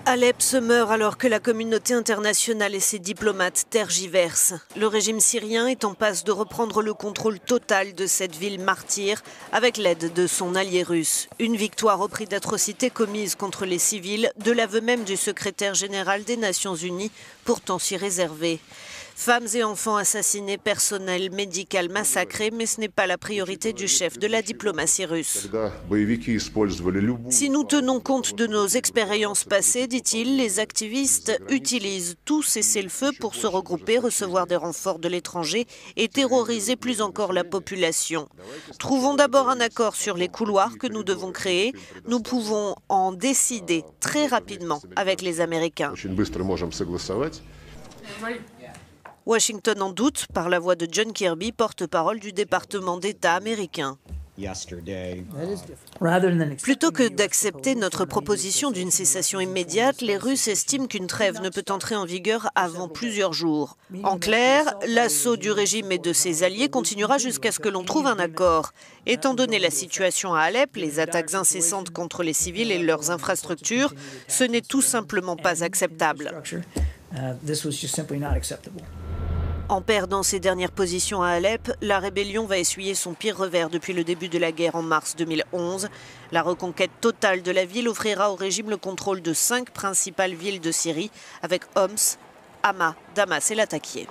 Alep se meurt alors que la communauté internationale et ses diplomates tergiversent. Le régime syrien est en passe de reprendre le contrôle total de cette ville martyre avec l'aide de son allié russe. Une victoire au prix d'atrocités commises contre les civils, de l'aveu même du secrétaire général des Nations Unies, pourtant si réservé. Femmes et enfants assassinés, personnel médical massacré, mais ce n'est pas la priorité du chef de la diplomatie russe. Si nous tenons compte de nos expériences passées, dit-il, les activistes utilisent tout cessez-le-feu pour se regrouper, recevoir des renforts de l'étranger et terroriser plus encore la population. Trouvons d'abord un accord sur les couloirs que nous devons créer. Nous pouvons en décider très rapidement avec les Américains. Washington en doute par la voix de John Kirby, porte-parole du département d'État américain. Plutôt que d'accepter notre proposition d'une cessation immédiate, les Russes estiment qu'une trêve ne peut entrer en vigueur avant plusieurs jours. En clair, l'assaut du régime et de ses alliés continuera jusqu'à ce que l'on trouve un accord. Étant donné la situation à Alep, les attaques incessantes contre les civils et leurs infrastructures, ce n'est tout simplement pas acceptable. En perdant ses dernières positions à Alep, la rébellion va essuyer son pire revers depuis le début de la guerre en mars 2011. La reconquête totale de la ville offrira au régime le contrôle de 5 principales villes de Syrie, avec Homs, Hama, Damas et Latakia.